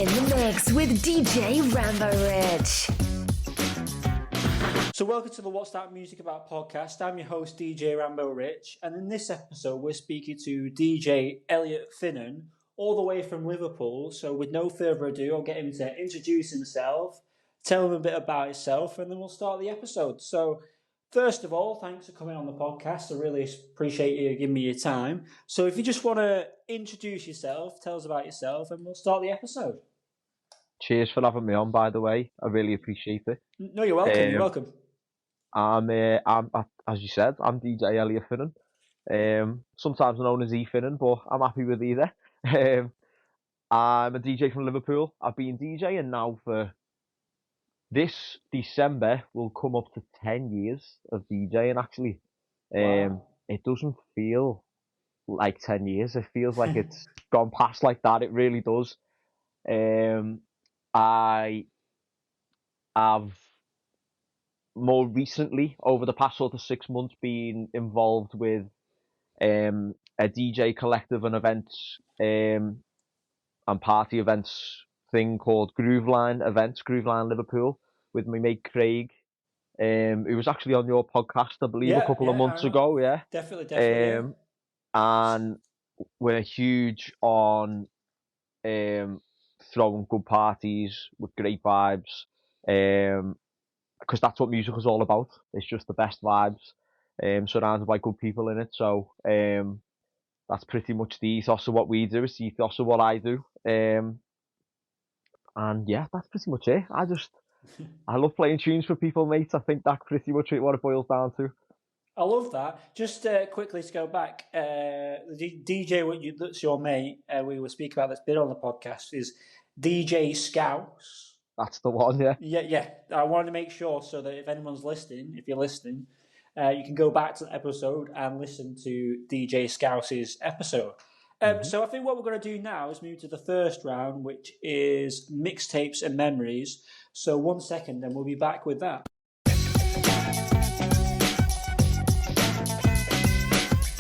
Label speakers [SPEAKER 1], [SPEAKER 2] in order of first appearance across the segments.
[SPEAKER 1] In the mix with DJ Rambo Rich.
[SPEAKER 2] So welcome to the What's That Music About podcast. I'm your host, DJ Rambo Rich, and in this episode we're speaking to DJ Elliot Finan, all the way from Liverpool. So with no further ado, I'll get him to introduce himself, tell him a bit about himself, and then we'll start the episode. So first of all, thanks for coming on the podcast. I really appreciate you giving me your time. So if you just want to introduce yourself, tell us about yourself, and we'll start the episode.
[SPEAKER 3] Cheers for having me on, by the way. I really appreciate it.
[SPEAKER 2] No, you're welcome. You're welcome.
[SPEAKER 3] I'm, as you said, I'm DJ Elliot Finan. Sometimes known as E Finnan, but I'm happy with either. I'm a DJ from Liverpool. I've been DJing now for this December will come up to 10 years of DJing. Actually,
[SPEAKER 2] Wow.
[SPEAKER 3] It doesn't feel like 10 years. It feels like it's gone past like that. It really does. I have more recently, over the past sort of 6 months, been involved with a DJ collective and events and party events thing called Grooveline Liverpool, with my mate Craig, who was actually on your podcast, I believe, a couple of months ago. Yeah,
[SPEAKER 2] definitely.
[SPEAKER 3] And we're huge on throwing good parties with great vibes. Because that's what music is all about. It's just the best vibes, surrounded by good people in it. So that's pretty much the ethos of what we do. It's the ethos of what I do. And yeah, that's pretty much it. I love playing tunes for people, mate. I think that's pretty much what it boils down to.
[SPEAKER 2] I love that. Just quickly to go back, the DJ that's your mate, we were speaking about that's been on the podcast, is DJ Scouse.
[SPEAKER 3] That's the one, yeah.
[SPEAKER 2] Yeah. I wanted to make sure so that if anyone's listening, if you're listening, you can go back to the episode and listen to DJ Scouse's episode. So I think what we're going to do now is move to the first round, which is mixtapes and memories. So 1 second, then we'll be back with that.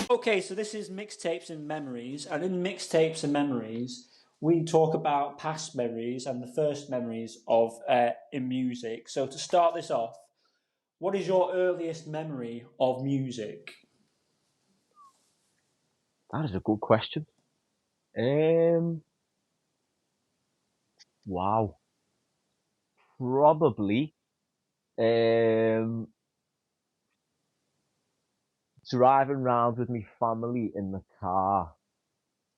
[SPEAKER 2] Okay, so this is mixtapes and memories, and in mixtapes and memories, we talk about past memories and the first memories of in music. So to start this off, what is your earliest memory of music?
[SPEAKER 3] That is a good question. Wow. Probably driving around with my family in the car.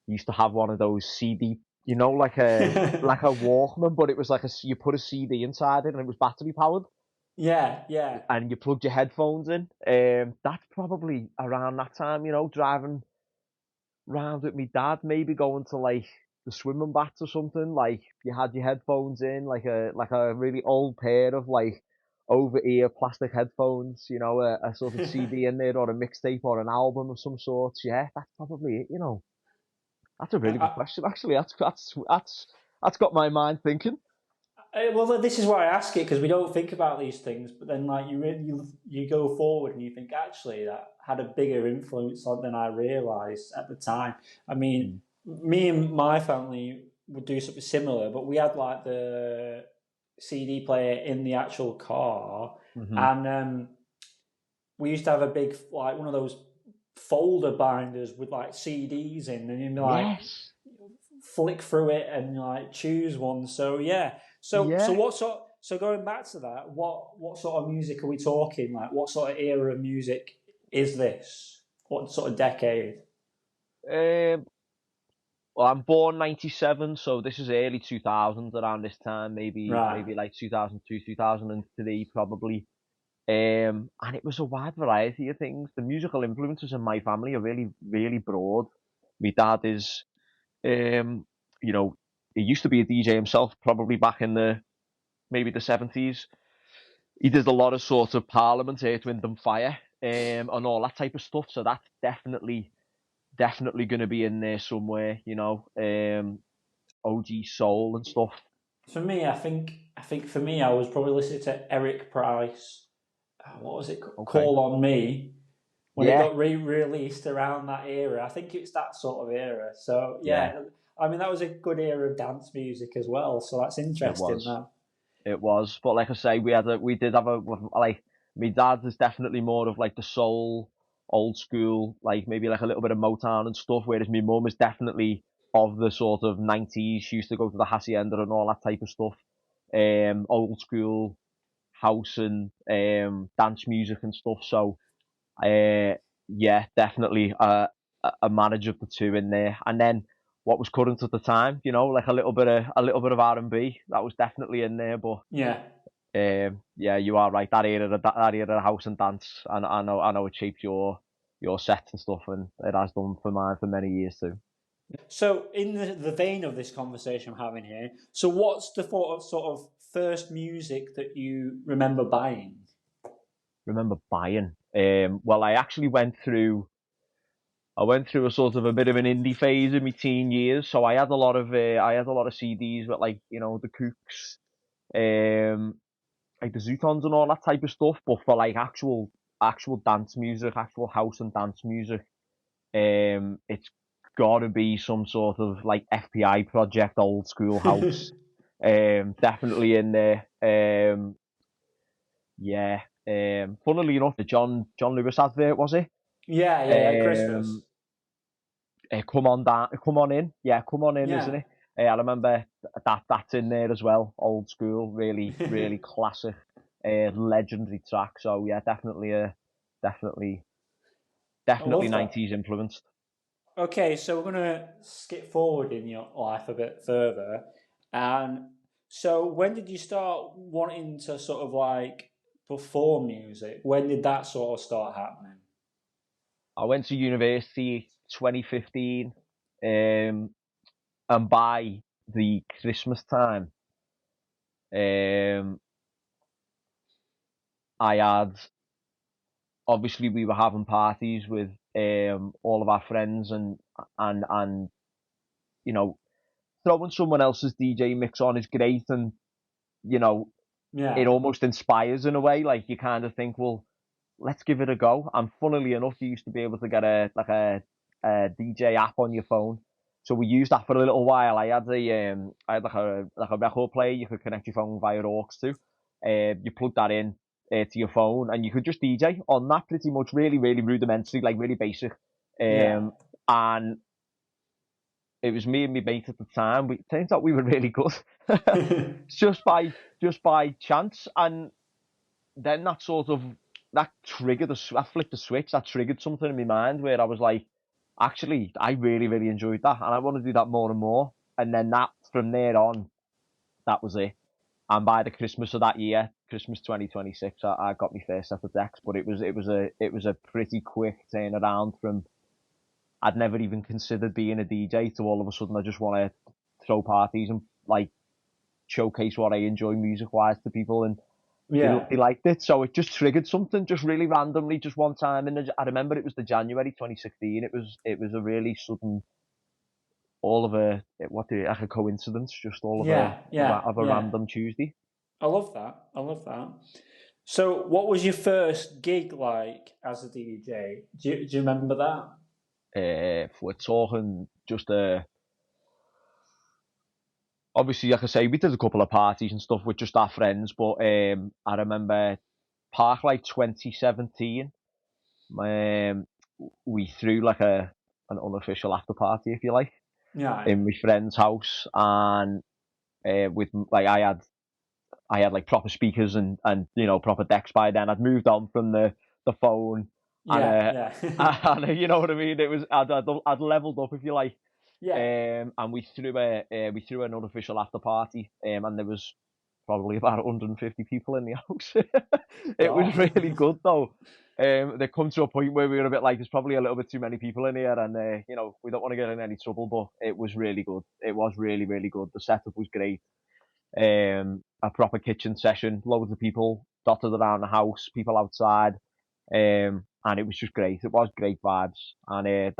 [SPEAKER 3] Used to have one of those CD, like a Walkman, but it was like you put a CD inside it and it was battery powered.
[SPEAKER 2] Yeah.
[SPEAKER 3] And you plugged your headphones in. That's probably around that time, driving around with my dad, maybe going to like the swimming baths or something. Like you had your headphones in, like a really old pair of like over-ear plastic headphones, a sort of CD in there or a mixtape or an album of some sort. Yeah, that's probably it, That's a really good question. Actually, that's got my mind thinking.
[SPEAKER 2] Well, this is why I ask it, because we don't think about these things, but then like you go forward and you think actually that had a bigger influence than I realised at the time. I mean, me and my family would do something similar, but we had like the CD player in the actual car, and we used to have a big like one of those folder binders with like CDs in, and you like flick through it and like choose one. So yeah. So what sort? So going back to that, what sort of music are we talking? Like, what sort of era of music is this? What sort of decade?
[SPEAKER 3] Well, I'm born 97, so this is early 2000s, around this time, maybe like 2002, 2003, probably. And it was a wide variety of things. The musical influences in my family are really, really broad. My dad is, he used to be a DJ himself, probably back in maybe the 70s. He did a lot of sort of Parliament, Earth, Wind and Fire, and all that type of stuff. So that's definitely going to be in there somewhere, OG soul and stuff.
[SPEAKER 2] For me, I think for me, I was probably listening to Eric Price. What was it? Okay. Call on Me. when it got re-released around that era. I think it's that sort of era. So I mean that was a good era of dance music as well. So that's interesting.
[SPEAKER 3] It was, but like I say, we did have like my dad is definitely more of like the soul, old school, like maybe like a little bit of Motown and stuff. Whereas my mum is definitely of the sort of 90s. She used to go to the hacienda and all that type of stuff. Old school house and dance music and stuff. So yeah, definitely a marriage of the two in there. And then what was current at the time, you know, like a little bit of R&B that was definitely in there. But yeah, you are right. That era of house and dance, and I know it shaped your sets and stuff, and it has done for mine for many years too.
[SPEAKER 2] So, in the vein of this conversation I'm having here, so what's the sort of first music that you remember buying?
[SPEAKER 3] Remember buying? Well, I actually went through a sort of a bit of an indie phase in my teen years, so I had a lot of CDs with like the Kooks, like the Zootons and all that type of stuff. But for like actual dance music, actual house and dance music, it's gotta be some sort of like FPI project, old school house. Definitely in there. Yeah. Funnily enough, the John Lewis advert, was it?
[SPEAKER 2] Yeah, Christmas.
[SPEAKER 3] Come on down, come on in. Yeah, come on in, isn't it? I remember that's in there as well. Old school, really, really classic, legendary track. So yeah, definitely
[SPEAKER 2] I love
[SPEAKER 3] 90s influenced.
[SPEAKER 2] Okay, so we're gonna skip forward in your life a bit further, and so when did you start wanting to sort of like perform music? When did that sort of start happening?
[SPEAKER 3] I went to university 2015, and by the Christmas time, um, I had obviously we were having parties with all of our friends and you know throwing someone else's DJ mix on is great, and you know it almost inspires in a way. Like you kind of think, well, let's give it a go. And funnily enough, you used to be able to get a DJ app on your phone. So we used that for a little while. I had like a record player you could connect your phone via aux to. You plug that in to your phone, and you could just DJ on that pretty much. Really, really rudimentary, like really basic. And it was me and my mate at the time. It turns out we were really good, just by chance. And then that sort of that flipped the switch. That triggered something in my mind where I was like, actually, I really, really enjoyed that, and I want to do that more and more. And then that from there on, that was it. And by the Christmas of that year, Christmas 2026, I got my first set of decks. But it was a pretty quick turnaround from I'd never even considered being a DJ to all of a sudden I just want to throw parties and like showcase what I enjoy music wise to people, and they liked it. So it just triggered something just really randomly, just one time. And I remember it was the January 2016. It was a really sudden, all of like a coincidence, just all of a random Tuesday.
[SPEAKER 2] I love that. So, what was your first gig like as a DJ? Do you remember that?
[SPEAKER 3] If we're talking just obviously, like I say, we did a couple of parties and stuff with just our friends, but I remember Parklight 2017. We threw like an unofficial after party, if you like, in my friend's house, and with like I had like proper speakers and proper decks by then. I'd moved on from the phone. And you know what I mean. It was I'd leveled up, if you like. And we threw an unofficial after party, and there was probably about 150 people in the house. It was really good though. They come to a point where we were a bit like, there's probably a little bit too many people in here, and we don't want to get in any trouble. But it was really good. It was really, really good. The setup was great. A proper kitchen session, loads of people dotted around the house, people outside, and it was just great. It was great vibes, and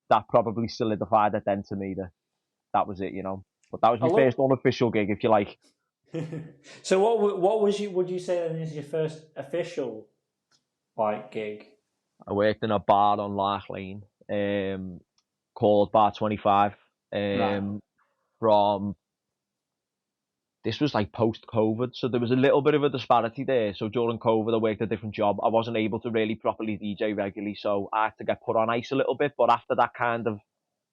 [SPEAKER 3] that probably solidified it then to me that was it, But that was my first unofficial gig, if you like.
[SPEAKER 2] So what would you say then is your first official like gig?
[SPEAKER 3] I worked in a bar on Lark Lane, called Bar 25,
[SPEAKER 2] Right.
[SPEAKER 3] from, this was like post-COVID, so there was a little bit of a disparity there. So during COVID, I worked a different job. I wasn't able to really properly DJ regularly, so I had to get put on ice a little bit. But after that kind of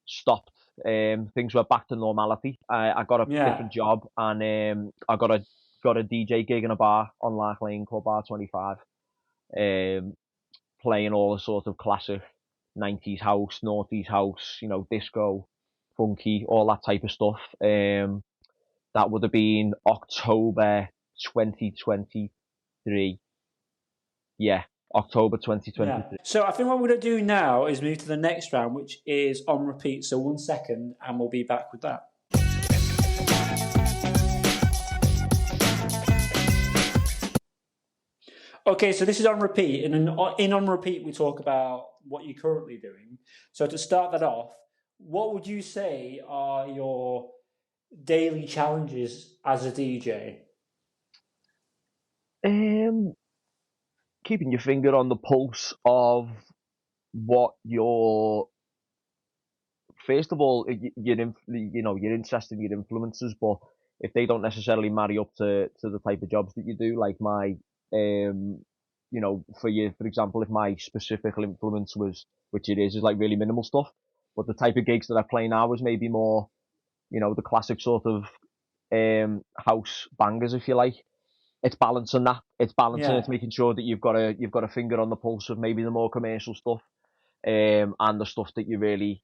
[SPEAKER 3] stopped, things were back to normality. I got a
[SPEAKER 2] Yeah.
[SPEAKER 3] different job, and I got a DJ gig in a bar on Lark Lane called Bar 25, playing all the sort of classic 90s house, noughties house, disco, funky, all that type of stuff. That would have been October 2023. Yeah, October
[SPEAKER 2] Yeah.
[SPEAKER 3] 2023.
[SPEAKER 2] So I think what we're going to do now is move to the next round, which is on repeat. So 1 second, and we'll be back with that. Okay, so this is on repeat, and in on repeat we talk about what you're currently doing. So to start that off, what would you say are your daily challenges as a DJ?
[SPEAKER 3] Keeping your finger on the pulse of what your, first of all, you're interested in your influences, but if they don't necessarily marry up to the type of jobs that you do, like my, for example, if my specific influence was, which it is like really minimal stuff, but the type of gigs that I play now is maybe more, the classic sort of house bangers, if you like. It's balancing that. It's balancing.
[SPEAKER 2] Yeah.
[SPEAKER 3] It's making sure that you've got a finger on the pulse of maybe the more commercial stuff, and the stuff that you're really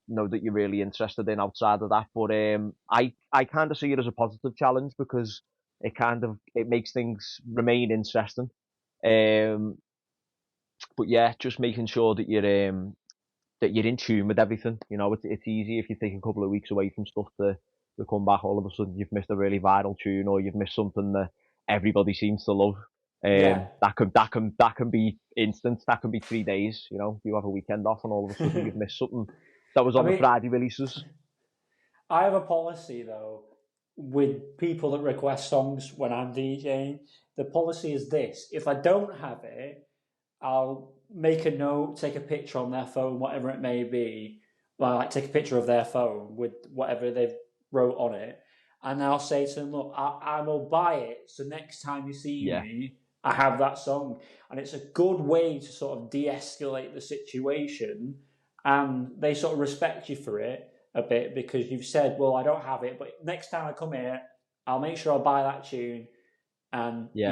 [SPEAKER 3] interested in outside of that. But I kind of see it as a positive challenge because it makes things remain interesting. But yeah, just making sure that you're in tune with everything. It's easy if you take a couple of weeks away from stuff to come back. All of a sudden, you've missed a really viral tune, or you've missed something that everybody seems to love.
[SPEAKER 2] Yeah.
[SPEAKER 3] That can be instant. That can be 3 days. You have a weekend off, and all of a sudden you've missed something that was
[SPEAKER 2] I
[SPEAKER 3] on the
[SPEAKER 2] mean,
[SPEAKER 3] Friday releases.
[SPEAKER 2] I have a policy though with people that request songs when I'm DJing. The policy is this: if I don't have it, I'll make a note, take a picture on their phone, whatever it may be. Well, like take a picture of their phone with whatever they've wrote on it, and I'll say to them, "Look, I will buy it. So next time you see
[SPEAKER 3] Yeah,
[SPEAKER 2] me, I have that song." And it's a good way to sort of de-escalate the situation, and they sort of respect you for it a bit because you've said, "Well, I don't have it, but next time I come here, I'll make sure I buy that tune." And
[SPEAKER 3] yeah,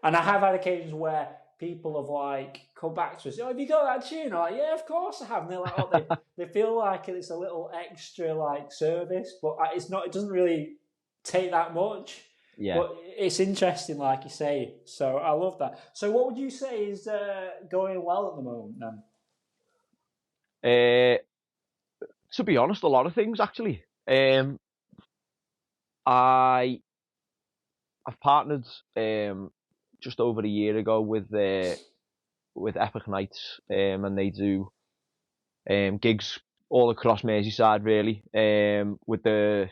[SPEAKER 2] and I have had occasions where people have like come back to us, "Oh, have you got that tune?" I'm like, "Yeah, of course I have." And they're like, "Oh, they feel like it's a little extra like service, but it's not. It doesn't really take that much."
[SPEAKER 3] yeah.
[SPEAKER 2] But it's interesting, like you say. So I love that. So what would you say is going well at the moment then?
[SPEAKER 3] To be honest, a lot of things actually. I I've partnered just over a year ago with Epic Nights, and they do gigs all across Merseyside, really, with the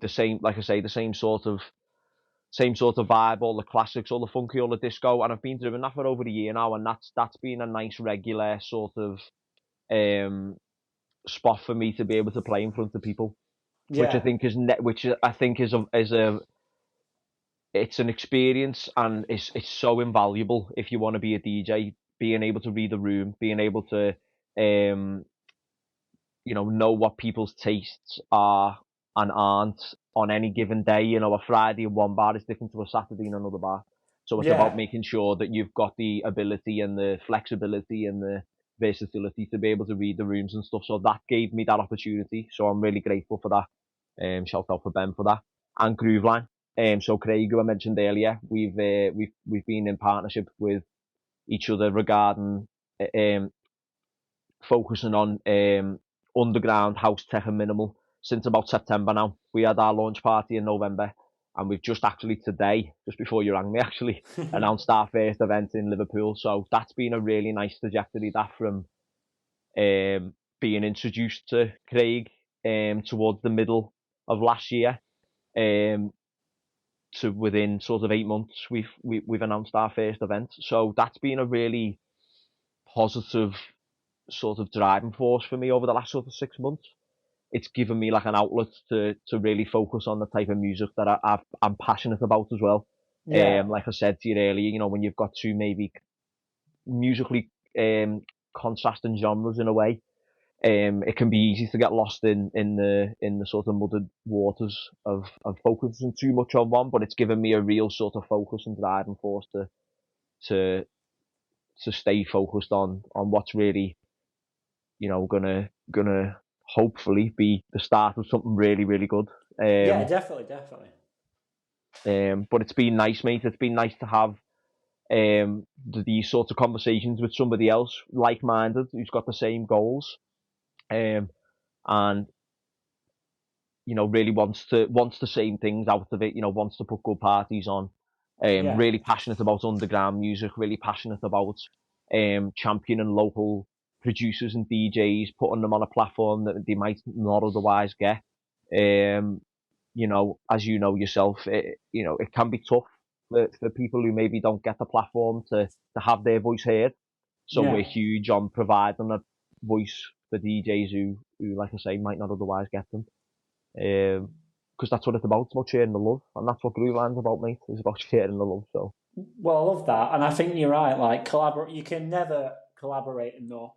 [SPEAKER 3] same, like I say, the same sort of vibe, all the classics, all the funky, all the disco, and I've been doing that for over a year now, and that's been a nice regular sort of um, spot for me to be able to play in front of people, which I
[SPEAKER 2] Yeah,
[SPEAKER 3] think is a it's an experience, and it's so invaluable if you want to be a DJ. Being able to read the room, being able to um, know what people's tastes are and aren't on any given day. A Friday in one bar is different to a Saturday in another bar. So it's about
[SPEAKER 2] yeah,
[SPEAKER 3] making sure that you've got the ability and the flexibility and the versatility to be able to read the rooms and stuff. So that gave me that opportunity. So I'm really grateful for that. Shout out for Ben for that, and Grooveline. So Craig, who I mentioned earlier, we've been in partnership with each other regarding um, focusing on underground house tech and minimal since about September now. We had our launch party in November, and we've just actually today, just before you rang me, actually announced our first event in Liverpool. So that's been a really nice trajectory, that from being introduced to Craig towards the middle of last year, to within sort of 8 months we've announced our first event. So that's been a really positive sort of driving force for me over the last sort of 6 months. It's given me like an outlet to really focus on the type of music that I'm passionate about as well.
[SPEAKER 2] Yeah.
[SPEAKER 3] Like I said to you earlier, you know, when you've got two maybe musically contrasting genres in a way, it can be easy to get lost in the sort of muddied waters of focusing too much on one. But it's given me a real sort of focus and driving force to stay focused on what's really, you know, gonna hopefully be the start of something really, really good.
[SPEAKER 2] Yeah, definitely.
[SPEAKER 3] But it's been nice, mate. It's been nice to have these sorts of conversations with somebody else like-minded who's got the same goals, and you know, really wants the same things out of it. You know, wants to put good parties on.
[SPEAKER 2] Yeah.
[SPEAKER 3] Really passionate about underground music. Really passionate about championing local producers and DJs, putting them on a platform that they might not otherwise get. You know, as you know yourself, you know, it can be tough for people who maybe don't get the platform to have their voice heard. So
[SPEAKER 2] Yeah.
[SPEAKER 3] we're huge on providing a voice for DJs who, like I say, might not otherwise get them. Because that's what it's about. It's about sharing the love, and that's what Grooveland's about, mate. It's about sharing the love. So
[SPEAKER 2] Well, I love that, and I think you're right. Like collaborate, you can never collaborate enough,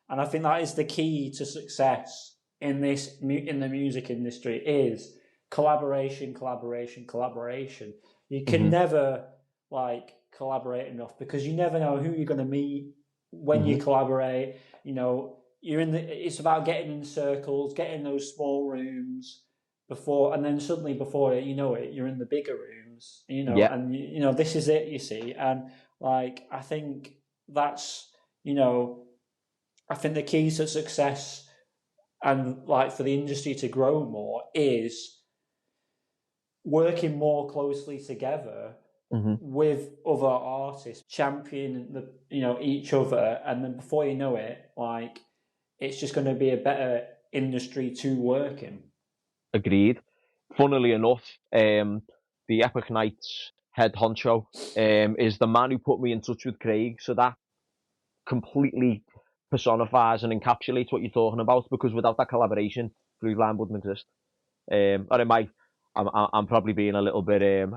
[SPEAKER 2] and I think that is the key to success in the music industry is collaboration, collaboration, collaboration. You can never like collaborate enough because you never know who you're going to meet when you collaborate. You know, it's about getting in circles, getting those small rooms before, and then suddenly before you know it, you're in the bigger rooms, you know,
[SPEAKER 3] yeah,
[SPEAKER 2] and you know this is it, you see, and like I think that's, you know, I think the key to success and like for the industry to grow more is working more closely together with other artists, champion the, you know, each other, and then before you know it, like it's just going to be a better industry to work in.
[SPEAKER 3] agreed. Funnily enough, the Epic Nights head honcho is the man who put me in touch with Craig. So that completely personifies and encapsulates what you're talking about. Because without that collaboration, Grooveland wouldn't exist. Or it might. I'm probably being a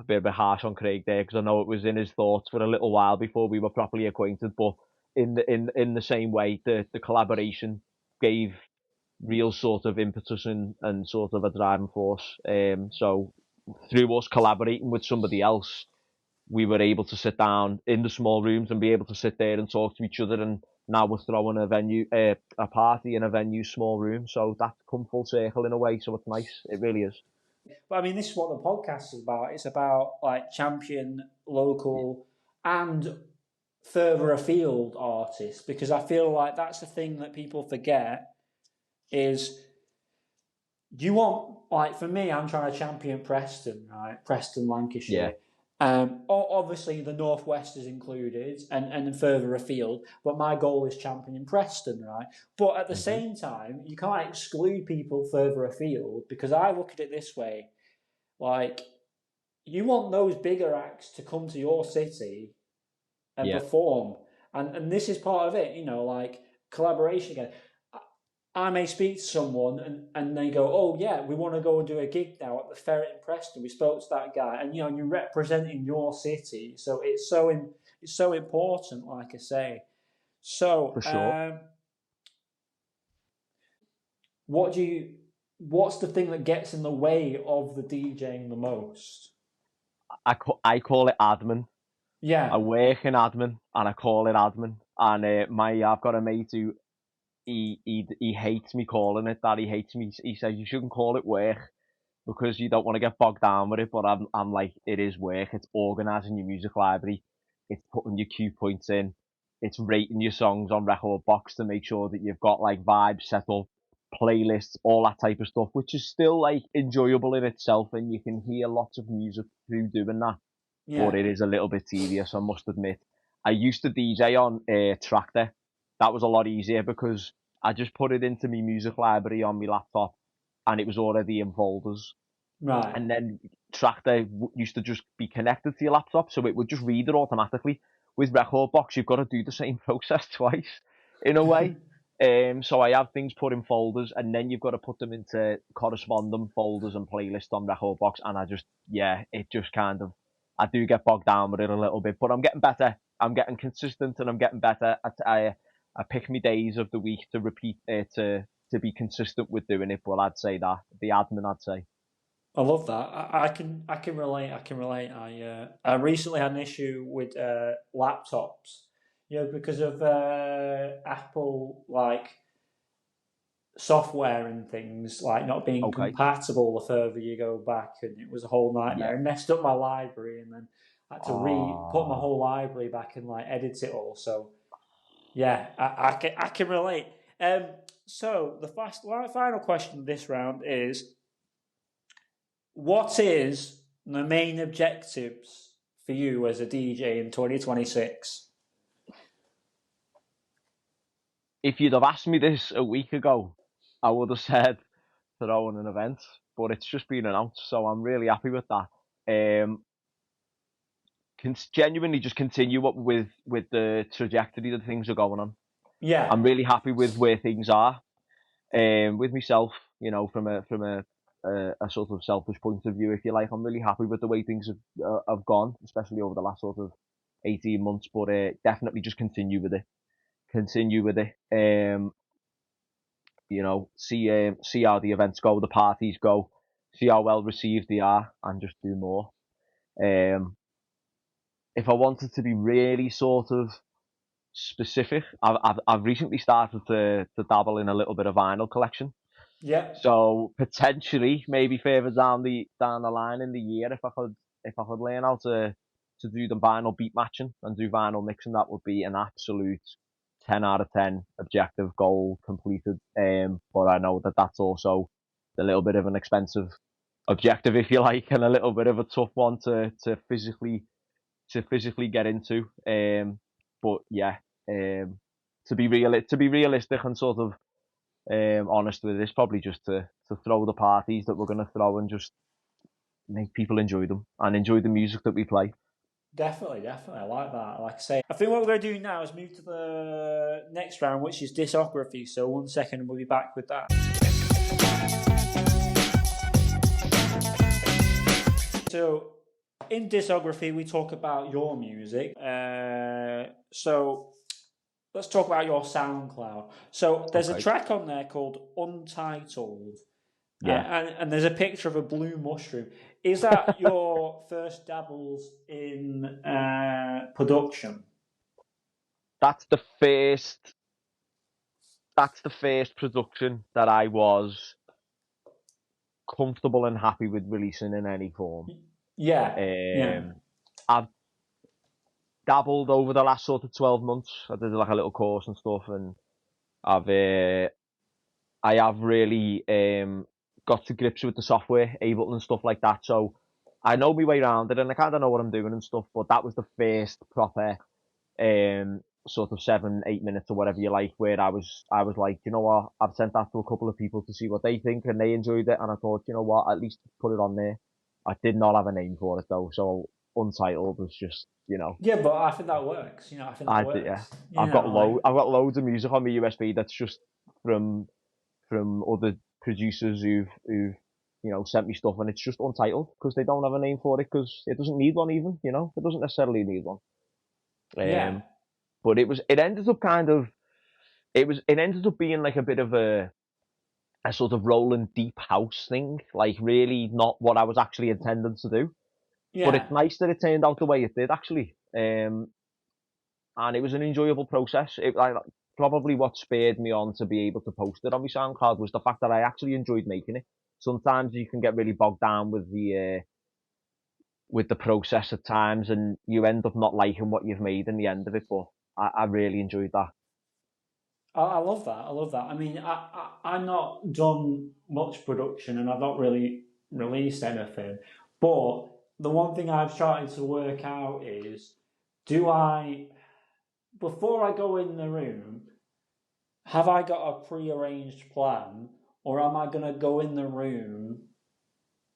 [SPEAKER 3] bit harsh on Craig there because I know it was in his thoughts for a little while before we were properly acquainted. But in the same way, the collaboration gave real sort of impetus and sort of a driving force. So through us collaborating with somebody else, we were able to sit down in the small rooms and be able to sit there and talk to each other. And now we're throwing a party in a venue small room. So that's come full circle in a way. So it's nice. It really is.
[SPEAKER 2] But I mean, this is what the podcast is about. It's about like champion local and further afield artists because I feel like that's the thing that people forget is you want, like for me, I'm trying to champion Preston, right? Preston, Lancashire. Obviously, the Northwest is included and further afield, but my goal is championing Preston, right? But at the same time, you can't exclude people further afield because I look at it this way. Like, you want those bigger acts to come to your city and perform. And this is part of it, you know, like collaboration again. I may speak to someone and they go, oh, yeah, we want to go and do a gig now at the Ferret in Preston. We spoke to that guy. And, you know, you're representing your city. So it's so important, like I say. So,
[SPEAKER 3] For sure.
[SPEAKER 2] what's the thing that gets in the way of the DJing the most?
[SPEAKER 3] I call it admin. I
[SPEAKER 2] Yeah.
[SPEAKER 3] work in admin and I call it admin. And I've got a mate who he hates me calling it that. He hates me. He says you shouldn't call it work because you don't want to get bogged down with it. But I'm like, it is work. It's organising your music library. It's putting your cue points in. It's rating your songs on Record Box to make sure that you've got like vibes set up, playlists, all that type of stuff, which is still like enjoyable in itself, and you can hear lots of music through doing that. But
[SPEAKER 2] Yeah.
[SPEAKER 3] it is a little bit tedious, I must admit. I used to DJ on Tractor. That was a lot easier because I just put it into my music library on my laptop, and it was already in folders.
[SPEAKER 2] Right.
[SPEAKER 3] And then Tractor used to just be connected to your laptop, so it would just read it automatically. with record box, you've got to do the same process twice in a way. So I have things put in folders, and then you've got to put them into corresponding folders and playlists on record box. And it just kind of, I do get bogged down with it a little bit, but I'm getting better. I'm getting consistent, and I'm getting better. I pick my days of the week to repeat to be consistent with doing it. But I'd say that the admin, I'd say.
[SPEAKER 2] I love that. I can relate. I can relate. I recently had an issue with laptops, because of Apple software and things not being
[SPEAKER 3] Okay.
[SPEAKER 2] compatible the further you go back, and it was a whole nightmare.
[SPEAKER 3] Yeah.
[SPEAKER 2] It messed up my library, and then I had to put my whole library back and edit it all. So yeah, I can relate. So the final question of this round is: what is the main objectives for you as a DJ in 2026?
[SPEAKER 3] If you'd have asked me this a week ago, I would have said throw in an event, but it's just been announced, so I'm really happy with that. Can genuinely just continue up with the trajectory that things are going on.
[SPEAKER 2] Yeah,
[SPEAKER 3] I'm really happy with where things are. With myself, from a sort of selfish point of view, if you like, I'm really happy with the way things have gone, especially over the last sort of 18 months. But definitely just continue with it. See how the events go, the parties go, see how well received they are, and just do more. If I wanted to be really sort of specific, I've recently started to dabble in a little bit of vinyl collection.
[SPEAKER 2] yeah.
[SPEAKER 3] So potentially, maybe further down the line in the year, if I could learn how to do the vinyl beat matching and do vinyl mixing, that would be an absolute 10 out of 10 objective goal completed. But I know that that's also a little bit of an expensive objective, if you like, and a little bit of a tough one to physically get into. But yeah, to be realistic and sort of honest with this, probably just to throw the parties that we're going to throw and just make people enjoy them and enjoy the music that we play.
[SPEAKER 2] Definitely. I like that. Like I say, I think what we're going to do now is move to the next round, which is discography. So 1 second, and we'll be back with that. So in discography, we talk about your music. So let's talk about your SoundCloud. So there's a track on there called Untitled.
[SPEAKER 3] Yeah.
[SPEAKER 2] And there's a picture of a blue mushroom. Is that your first dabbles in production?
[SPEAKER 3] That's the first production that I was comfortable and happy with releasing in any form.
[SPEAKER 2] Yeah.
[SPEAKER 3] I've dabbled over the last sort of 12 months. I did a little course and stuff, and I have really got to grips with the software, Ableton and stuff like that. So I know my way around it, and I kind of know what I'm doing and stuff. But that was the first proper sort of 7-8 minutes or whatever you like, where I was like, you know what, I've sent that to a couple of people to see what they think, and they enjoyed it, and I thought, you know what, at least put it on there. I did not have a name for it though, so Untitled was just,
[SPEAKER 2] Yeah, but I think that works. I think that works.
[SPEAKER 3] Yeah. I've got loads of music on my USB that's just from other producers who've sent me stuff, and it's just Untitled because they don't have a name for it, because it doesn't need one even. It doesn't necessarily need one.
[SPEAKER 2] Yeah.
[SPEAKER 3] But it ended up being like a bit of a sort of rolling deep house thing, like really not what I was actually intending to do.
[SPEAKER 2] Yeah.
[SPEAKER 3] But it's nice that it turned out the way it did, actually. And it was an enjoyable process. Probably what spurred me on to be able to post it on my SoundCloud was the fact that I actually enjoyed making it. Sometimes you can get really bogged down with the process at times, and you end up not liking what you've made in the end of it. But I really enjoyed that.
[SPEAKER 2] I love that. I mean, I've not done much production, and I've not really released anything. But the one thing I've started to work out is, before I go in the room, have I got a pre-arranged plan, or am I going to go in the room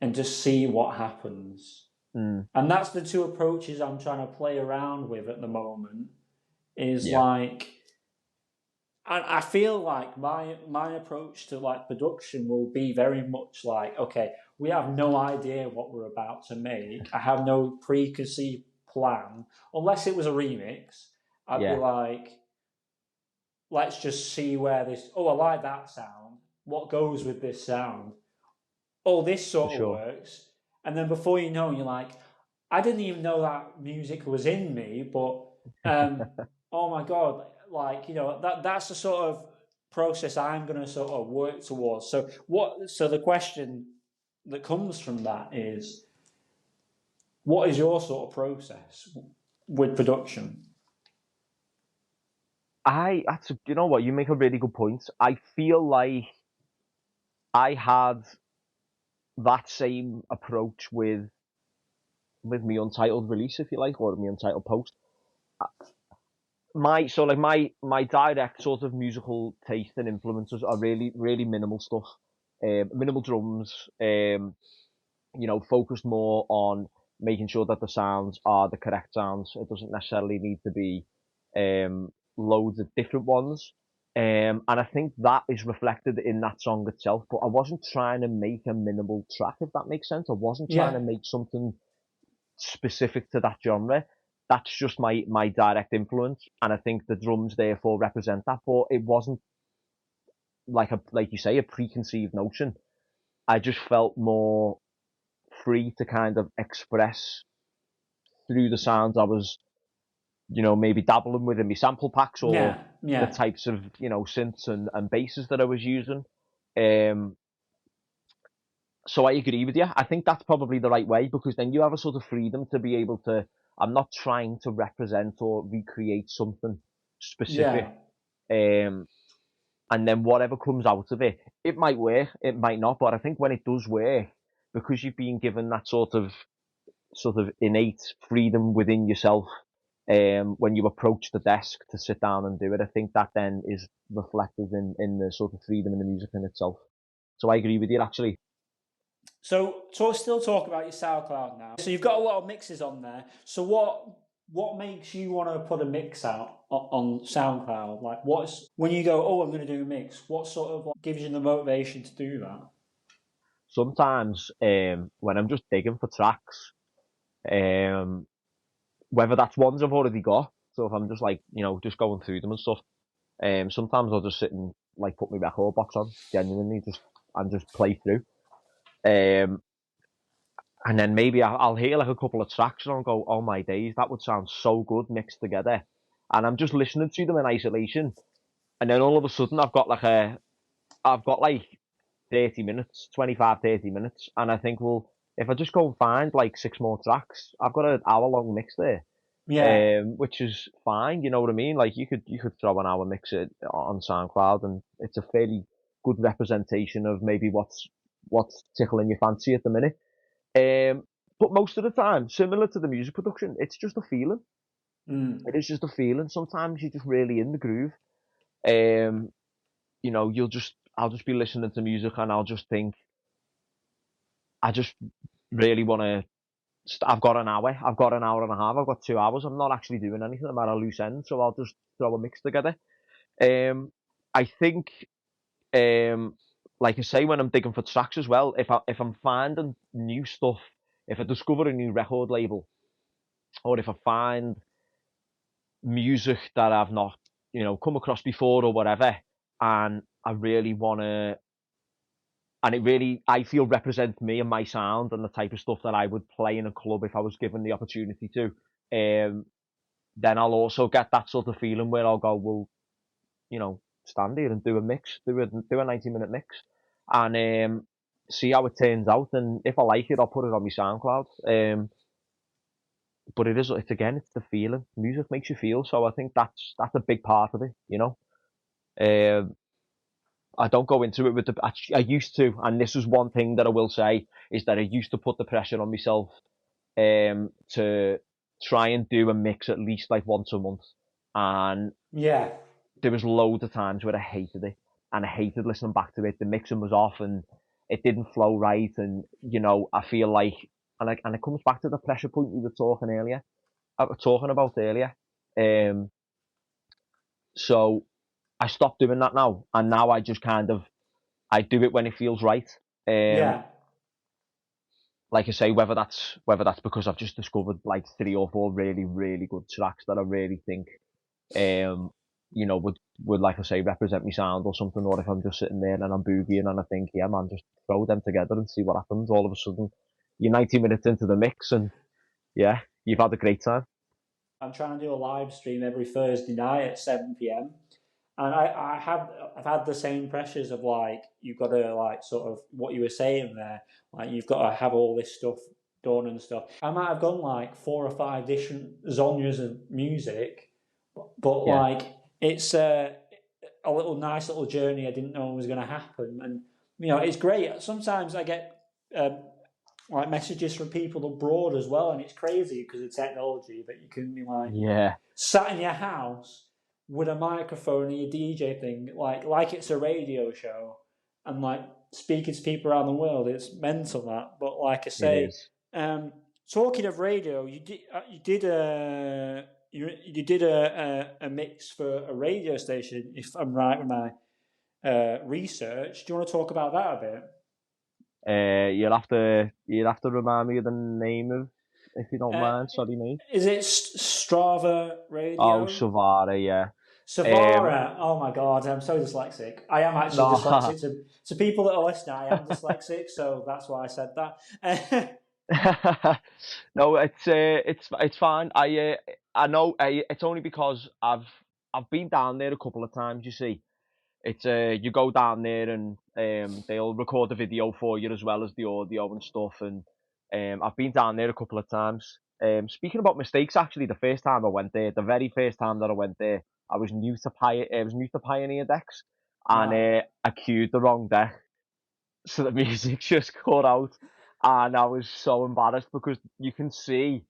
[SPEAKER 2] and just see what happens? And that's the two approaches I'm trying to play around with at the moment. Is
[SPEAKER 3] Yeah.
[SPEAKER 2] like, I feel like my approach to like production will be very much like, okay, we have no idea what we're about to make. I have no preconceived plan, unless it was a remix. I'd be
[SPEAKER 3] Yeah.
[SPEAKER 2] like, let's just see where this. Oh, I like that sound. What goes with this sound? Oh, this
[SPEAKER 3] For
[SPEAKER 2] sort of
[SPEAKER 3] sure.
[SPEAKER 2] works. And then before you know, you're like, I didn't even know that music was in me, but oh my god, like that's the sort of process I'm going to sort of work towards. So what? So the question that comes from that is, what is your sort of process with production?
[SPEAKER 3] You know what, you make a really good point. I feel like I had that same approach with my untitled release, if you like, or my untitled post. My direct sort of musical taste and influences are really minimal stuff, minimal drums, focused more on making sure that the sounds are the correct sounds. It doesn't necessarily need to be loads of different ones. And I think that is reflected in that song itself. But I wasn't trying to make a minimal track, if that makes sense. I wasn't trying to
[SPEAKER 2] Yeah,
[SPEAKER 3] make something specific to that genre. That's just my direct influence, and I think the drums therefore represent that. But it wasn't like you say, a preconceived notion. I just felt more free to kind of express through the sounds I was, maybe dabbling with in my sample packs, or
[SPEAKER 2] yeah,
[SPEAKER 3] the
[SPEAKER 2] yeah,
[SPEAKER 3] types of, synths and basses that I was using. Um, so I agree with you. I think that's probably the right way, because then you have a sort of freedom to be able to, I'm not trying to represent or recreate something specific.
[SPEAKER 2] yeah,
[SPEAKER 3] Um, and then whatever comes out of it, it might work, it might not, but I think when it does work, because you've been given that sort of innate freedom within yourself, when you approach the desk to sit down and do it, I think that then is reflected in the sort of freedom in the music in itself. So I agree with you, actually.
[SPEAKER 2] So, still talk about your SoundCloud now. So you've got a lot of mixes on there. So what makes you want to put a mix out on SoundCloud? Like, what's when you go, oh, I'm going to do a mix? What sort of like, gives you the motivation to do that?
[SPEAKER 3] Sometimes, when I'm just digging for tracks, um, whether that's ones I've already got, so if I'm just like, just going through them and stuff, sometimes I'll just sit and like put my record box on, genuinely, just play through. Um, and then maybe I'll hear like a couple of tracks and I'll go, oh my days, that would sound so good mixed together. And I'm just listening to them in isolation. And then all of a sudden I've got like 30 minutes, 25, 30 minutes. And I think, well, if I just go and find like six more tracks, I've got an hour long mix there.
[SPEAKER 2] Yeah,
[SPEAKER 3] Which is fine, you know what I mean? Like you could throw an hour mix it on SoundCloud, and it's a fairly good representation of maybe what's tickling your fancy at the minute. But most of the time, similar to the music production, it's just a feeling.
[SPEAKER 2] mm.
[SPEAKER 3] It is just a feeling. Sometimes you're just really in the groove. Um, I'll just be listening to music and I'll just think, I just really want to. I've got an hour. I've got an hour and a half. I've got 2 hours. I'm not actually doing anything. I'm at a loose end, so I'll just throw a mix together. Um, I think, um, like I say, when I'm digging for tracks as well, if I'm finding new stuff, if I discover a new record label, or if I find music that I've not, come across before or whatever, and I really want to, and it really, I feel represents me and my sound and the type of stuff that I would play in a club if I was given the opportunity to. Then I'll also get that sort of feeling where I'll go, well, stand here and do a mix, do a 90-minute mix, and see how it turns out. And if I like it, I'll put it on my SoundCloud. But it's the feeling. Music makes you feel, so I think that's a big part of it. Um, I don't go into it with I used to, and this is one thing that I will say, is that I used to put the pressure on myself, to try and do a mix at least like once a month, and
[SPEAKER 2] Yeah,
[SPEAKER 3] there was loads of times where I hated it, and I hated listening back to it. The mixing was off and it didn't flow right, and I feel like and it comes back to the pressure point we were talking about earlier. So I stopped doing that now, and now I just I do it when it feels right.
[SPEAKER 2] Yeah.
[SPEAKER 3] Like I say, whether that's because I've just discovered like 3 or 4 really, really good tracks that I really think, would like I say represent me sound or something, or if I'm just sitting there and I'm boogieing and I think, yeah man, just throw them together and see what happens. All of a sudden, you're 90 minutes into the mix and yeah, you've had a great time.
[SPEAKER 2] I'm trying to do a live stream every Thursday night at 7 p.m. And I've had the same pressures of like you've got to like sort of what you were saying there, like you've got to have all this stuff done and stuff. I might have done like 4 or 5 different genres of music, but
[SPEAKER 3] Yeah,
[SPEAKER 2] like it's a little nice little journey I didn't know was going to happen, and it's great. Sometimes I get like messages from people abroad as well, and it's crazy because of technology that you can be like
[SPEAKER 3] yeah,
[SPEAKER 2] sat in your house with a microphone and your DJ thing, like it's a radio show, and like speaking to people around the world. It's mental that, but like I
[SPEAKER 3] it
[SPEAKER 2] say,
[SPEAKER 3] is.
[SPEAKER 2] talking of radio, you did a mix for a radio station, if I'm right with my research. Do you want to talk about that a bit?
[SPEAKER 3] You'll have to remind me of the name of, if you don't
[SPEAKER 2] Uh,
[SPEAKER 3] mind. Sorry, mate.
[SPEAKER 2] is it Strava
[SPEAKER 3] Oh,
[SPEAKER 2] Radio?
[SPEAKER 3] Savara, yeah. Um,
[SPEAKER 2] Savara. Oh my god, I'm so dyslexic. I am actually
[SPEAKER 3] no,
[SPEAKER 2] dyslexic. To people that are listening, I am dyslexic, so that's why I said that.
[SPEAKER 3] no, it's fine. I know. It's only because I've been down there a couple of times. You see, it's you go down there and they'll record the video for you as well as the audio and stuff. And I've been down there a couple of times. Speaking about mistakes, actually, the first time I went there, the very first time that I went there, I was new to Pioneer decks, and
[SPEAKER 2] Right.
[SPEAKER 3] I queued the wrong deck, so the music just cut out, and I was so embarrassed because you can see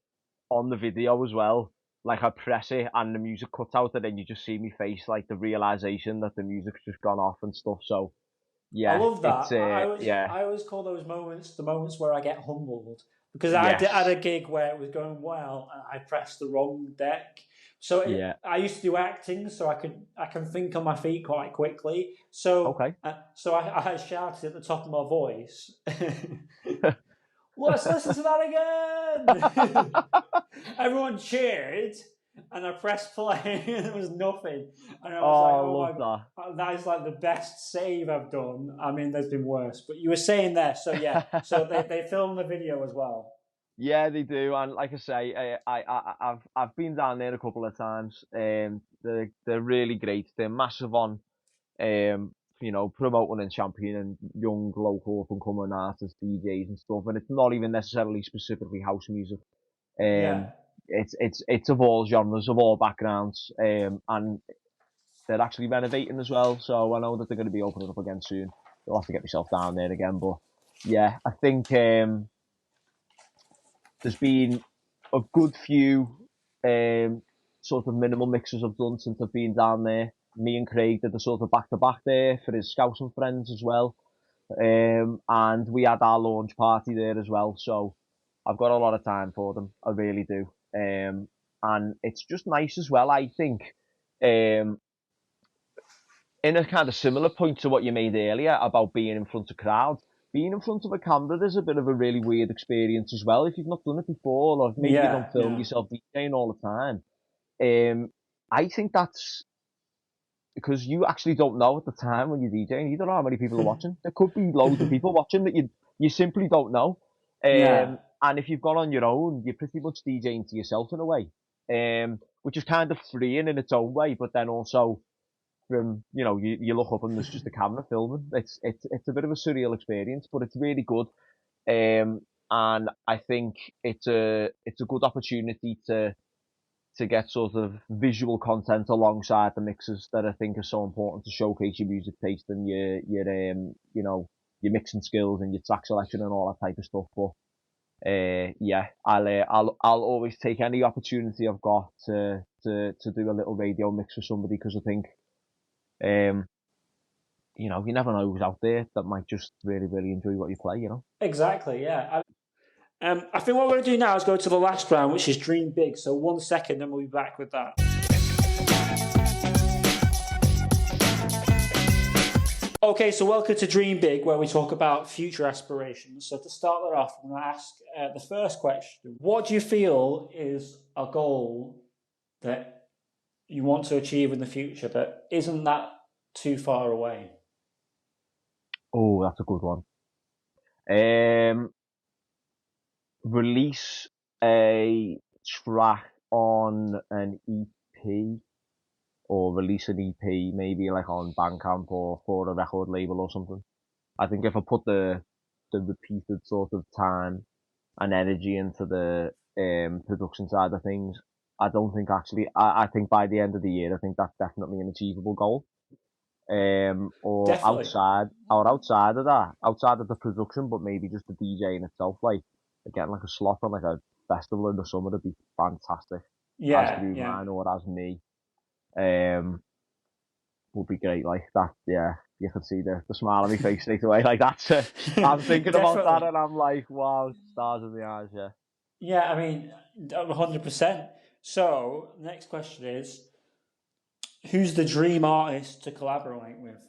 [SPEAKER 3] on the video as well, like I press it and the music cuts out, and then you just see me face like the realization that the music's just gone off and stuff. So
[SPEAKER 2] I
[SPEAKER 3] yeah,
[SPEAKER 2] love
[SPEAKER 3] it's
[SPEAKER 2] that. I always call those moments the moments where I get humbled because had
[SPEAKER 3] yes,
[SPEAKER 2] a gig where it was going well and I pressed the wrong deck. So
[SPEAKER 3] yeah,
[SPEAKER 2] I used to do acting, so I can think on my feet quite quickly.
[SPEAKER 3] okay.
[SPEAKER 2] I shouted at the top of my voice. Let's listen to that again. Everyone cheered, and I pressed play, and there was nothing. And I was like,
[SPEAKER 3] Oh, I
[SPEAKER 2] "Oh my
[SPEAKER 3] love
[SPEAKER 2] god, that is like the best save I've done." I mean, there's been worse, but you were saying there, so yeah. So
[SPEAKER 3] that.
[SPEAKER 2] they filmed the video as well.
[SPEAKER 3] Yeah, they do, and like I say, I've been down there a couple of times. They're really great. They're massive on promoting and championing young local up and coming artists, DJs and stuff. And it's not even necessarily specifically house music.
[SPEAKER 2] Yeah.
[SPEAKER 3] Um, it's of all genres, of all backgrounds. And they're actually renovating as well. So I know that they're going to be opening up again soon. I'll have to get myself down there again. But yeah, I think there's been a good few sort of minimal mixes I've done since I've been down there. Me and Craig did a sort of back to back there for his Scouts and friends as well. And we had our launch party there as well. So I've got a lot of time for them. I really do. And it's just nice as well, I think. Um, in a kind of similar point to what you made earlier about being in front of crowds, being in front of a camera is a bit of a really weird experience as well. If you've not done it before, or maybe you
[SPEAKER 2] Yeah.
[SPEAKER 3] don't film
[SPEAKER 2] Yeah.
[SPEAKER 3] yourself DJing all the time, I think that's because you actually don't know at the time when you're DJing. You don't know how many people are watching. There could be loads of people watching that you simply don't know.
[SPEAKER 2] Yeah.
[SPEAKER 3] And if you've gone on your own, you're pretty much DJing to yourself in a way, which is kind of freeing in its own way. But then also, from you look up and there's just a camera filming. It's a bit of a surreal experience, but it's really good. And I think it's a good opportunity to get sort of visual content alongside the mixes that I think are so important to showcase your music taste and your mixing skills and your track selection and all that type of stuff. But yeah, I'll always take any opportunity I've got to do a little radio mix for somebody because I think um you never know who's out there that might just really, really enjoy what you play,
[SPEAKER 2] Exactly. Yeah. I think what we're going to do now is go to the last round, which is Dream Big. So 1 second, then we'll be back with that. Okay, so welcome to Dream Big, where we talk about future aspirations. So to start that off, I'm going to ask the first question. What do you feel is a goal that you want to achieve in the future that isn't that too far away?
[SPEAKER 3] Oh, that's a good one. Release a track on an EP, or release an EP maybe like on Bandcamp or for a record label or something. I think if I put the repeated sort of time and energy into the production side of things, I don't think actually. I think by the end of the year, I think that's definitely an achievable goal. Or
[SPEAKER 2] Definitely.
[SPEAKER 3] outside of that, outside of the production, but maybe just the DJ in itself, like getting like a slot on like a festival in the summer would be fantastic. As
[SPEAKER 2] Yeah,
[SPEAKER 3] through
[SPEAKER 2] yeah.
[SPEAKER 3] mine or as me, would be great. Like that, yeah. You could see the smile on my face straight away. Like that's, I'm thinking about that,
[SPEAKER 2] Definitely.
[SPEAKER 3] and I'm like, wow, stars in the eyes, yeah.
[SPEAKER 2] Yeah, I mean, 100%. So, next question is, who's the dream artist to collaborate with?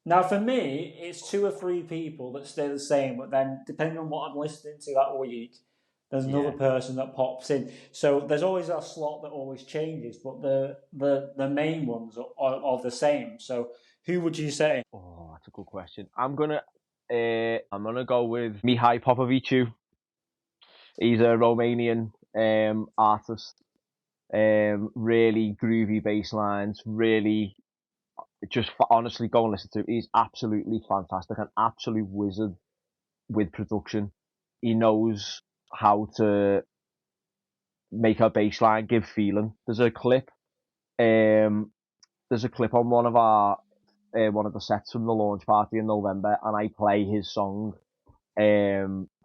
[SPEAKER 2] Now, for me, it's 2 or 3 people that stay the same, but then depending on what I'm listening to that week, there's another
[SPEAKER 3] Yeah.
[SPEAKER 2] person that pops in. So there's always a slot that always changes, but the main ones are the same. So who would you say?
[SPEAKER 3] Oh, that's a good question. I'm gonna go with Mihai Popoviciu. He's a Romanian artist. Really groovy bass lines. Really, just honestly, go and listen to him. He's absolutely fantastic, an absolute wizard with production. He knows how to make a bass line give feeling. There's a clip. There's a clip on one of the sets from the launch party in November, and I play his song. I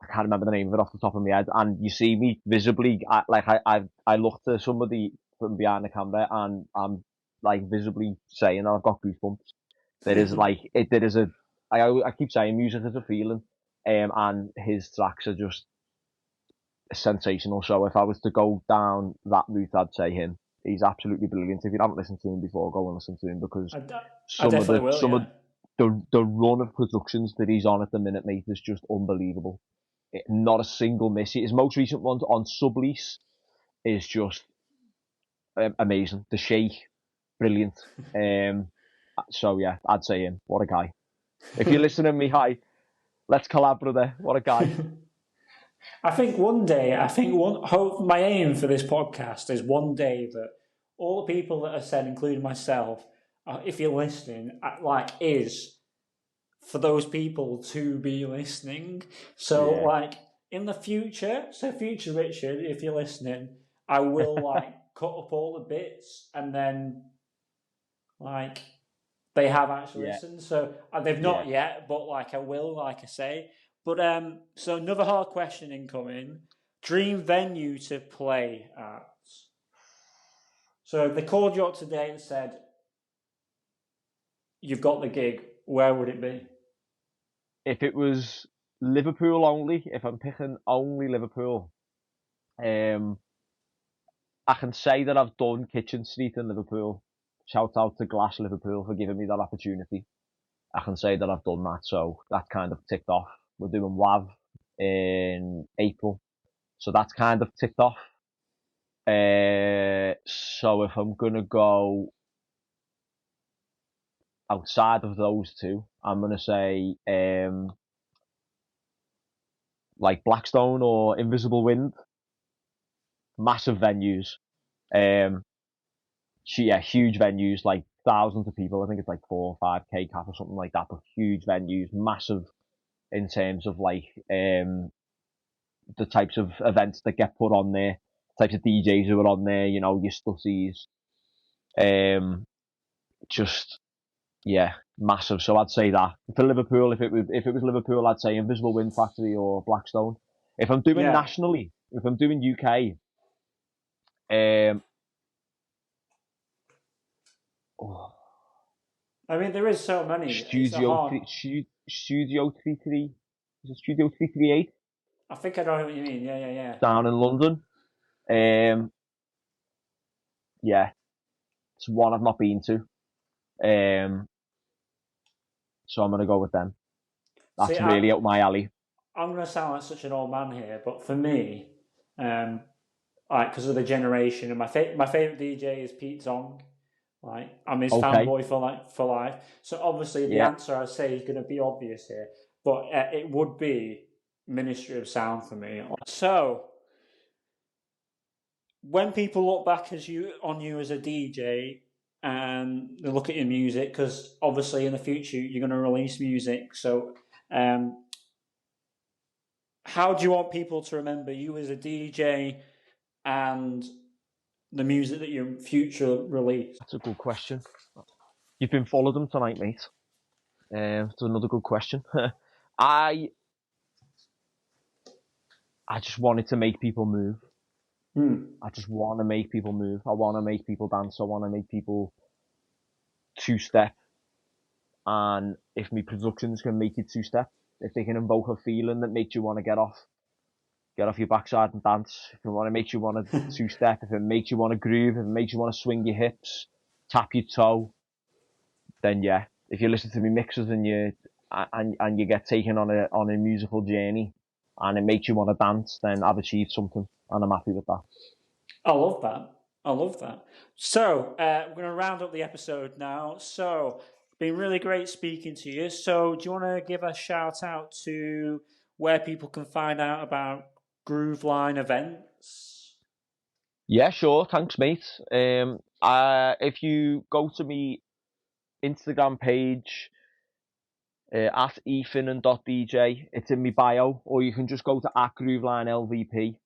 [SPEAKER 3] can't remember the name of it off the top of my head. And you see me visibly, I look to somebody from behind the camera, and I'm like visibly saying that I've got goosebumps. There is like it. There is a. I keep saying music is a feeling, and his tracks are just sensational. So if I was to go down that route, I'd say him. He's absolutely brilliant. If you haven't listened to him before, go and listen to him, because
[SPEAKER 2] I definitely will,
[SPEAKER 3] some
[SPEAKER 2] yeah.
[SPEAKER 3] of the run of productions that he's on at the minute, mate, is just unbelievable. Not a single miss. His most recent one on Sublease is just amazing. The Sheikh, brilliant. So yeah, I'd say him. What a guy. If you're listening, Mihai, let's collaborate. What a guy.
[SPEAKER 2] I think one day, my aim for this podcast is one day that all the people that have said, including myself, if you're listening, is for those people to be listening. So,
[SPEAKER 3] Yeah.
[SPEAKER 2] in the future, so future Richard, if you're listening, I will, cut up all the bits and then, they have actually
[SPEAKER 3] Yeah.
[SPEAKER 2] listened. So, they've
[SPEAKER 3] Yeah.
[SPEAKER 2] not yet, but, I will, like I say. But, so another hard question incoming. Dream venue to play at. So, if they called you up today and said, you've got the gig, where would it be?
[SPEAKER 3] If it was Liverpool only, if I'm picking only Liverpool, I can say that I've done Kitchen Street in Liverpool. Shout out to Glass Liverpool for giving me that opportunity. I can say that I've done that, so that's kind of ticked off. We're doing WAV in April, so that's kind of ticked off. So if I'm gonna go outside of those two, I'm gonna say like Blackstone or Invisible Wind, massive venues. Um, yeah, huge venues, like thousands of people. I think it's like 4 or 5K cap or something like that, but huge venues, massive in terms of like the types of events that get put on there, types of DJs who are on there, you know, your Stussies, just yeah, massive. So I'd say that for Liverpool, if it was Liverpool, I'd say Invisible Wind Factory or Blackstone. If I'm doing
[SPEAKER 2] Yeah.
[SPEAKER 3] nationally, if I'm doing UK, um, oh,
[SPEAKER 2] I mean, there is so many. It's a
[SPEAKER 3] Studio
[SPEAKER 2] hard.
[SPEAKER 3] Three, Studio 33, is it Studio 338?
[SPEAKER 2] I think I know what you mean. Yeah.
[SPEAKER 3] Down in London. Yeah, it's one I've not been to. So I'm going to go with them. That's
[SPEAKER 2] See,
[SPEAKER 3] really up my alley.
[SPEAKER 2] I'm going to sound like such an old man here, but for me, like because of the generation, and my favorite DJ is Pete Tong. Like I'm his fanboy for life. So obviously the answer I say is going to be obvious here, but it would be Ministry of Sound for me. So when people look back on you as a DJ and they look at your music, because obviously in the future you're going to release music, so how do you want people to remember you as a DJ and the music that you future release?
[SPEAKER 3] That's a good question. You've been followed them tonight, mate. It's another good question. I just wanted to make people move. I just want to make people move. I want to make people dance. I want to make people two-step. And if my productions can make you two-step, if they can invoke a feeling that makes you want to get off your backside and dance, if it makes you want to two-step, if it makes you want to groove, if it makes you want to swing your hips, tap your toe, then yeah. If you listen to me mixes and you get taken on a musical journey and it makes you want to dance, then I've achieved something and I'm happy with that.
[SPEAKER 2] I love that. So we're going to round up the episode now. So it's been really great speaking to you. So do you want to give a shout out to where people can find out about Grooveline events?
[SPEAKER 3] Yeah, sure. Thanks, mate. If you go to me Instagram page at efinan.dj, it's in my bio, or you can just go to @GroovelineLVP,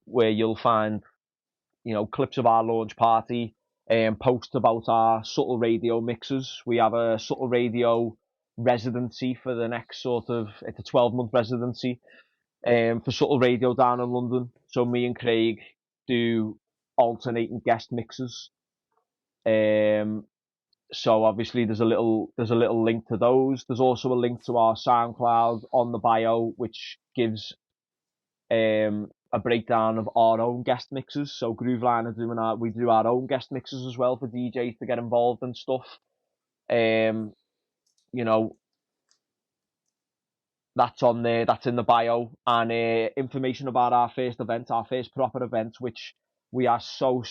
[SPEAKER 3] where you'll find clips of our launch party, posts about our subtle radio mixes. We have a subtle radio residency for the next it's a 12-month residency for subtle radio down in London. So me and Craig do alternating guest mixes. So obviously there's a little link to those. There's also a link to our SoundCloud on the bio, which gives a breakdown of our own guest mixes. So Grooveline we do our own guest mixes as well for DJs to get involved and stuff. That's on there. That's in the bio, and information about our first proper event, which we are so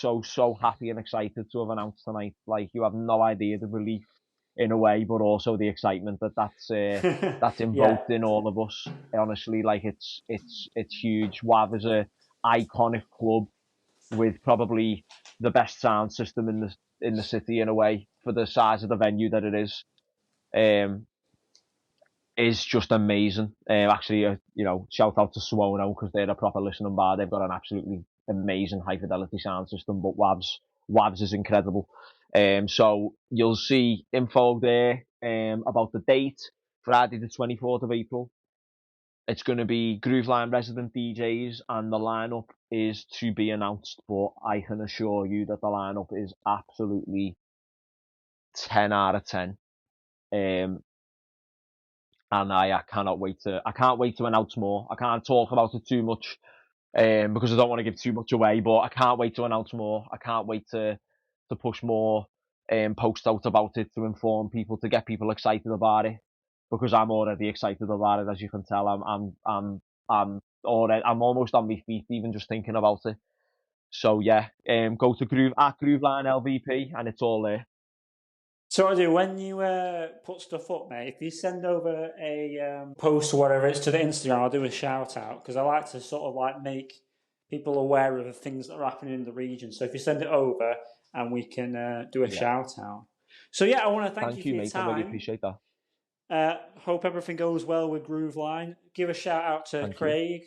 [SPEAKER 3] happy and excited to have announced tonight. Like, you have no idea the relief in a way, but also the excitement that's invoked in all of us. Honestly, like it's huge. WAV is a iconic club with probably the best sound system in the city in a way, for the size of the venue that it is just amazing. Actually, shout out to Swono, because they're a proper listening bar. They've got an absolutely amazing high fidelity sound system, but WAV's is incredible. So you'll see info there about the date, Friday the 24th of April. It's going to be Grooveline resident DJs, and the lineup is to be announced, but I can assure you that the lineup is absolutely 10 out of 10. And I can't wait to announce more. I can't talk about it too much because I don't want to give too much away, but I can't wait to announce more. I can't wait to push more posts out about it, to inform people, to get people excited about it, because I'm already excited about it. As you can tell, I'm almost on my feet even just thinking about it. So yeah, go to Grooveline LVP, and it's all there.
[SPEAKER 2] So I do, when you put stuff up, mate, if you send over a post or whatever it's to the Instagram, I'll do a shout out, because I like to sort of like make people aware of the things that are happening in the region. So if you send it over, and we can do a shout out. So yeah, I want to thank you for your
[SPEAKER 3] mate.
[SPEAKER 2] time.
[SPEAKER 3] I really appreciate that.
[SPEAKER 2] Hope everything goes well with Grooveline. Give a shout out to Craig,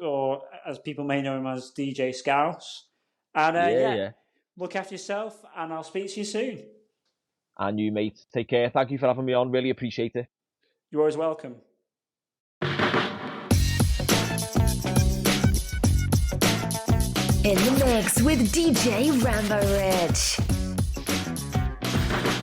[SPEAKER 2] or as people may know him as DJ Scouse. And look after yourself, and I'll speak to you soon.
[SPEAKER 3] And you, mate. Take care. Thank you for having me on. Really appreciate it.
[SPEAKER 2] You're always welcome.
[SPEAKER 1] In the mix with DJ Rambo Rich.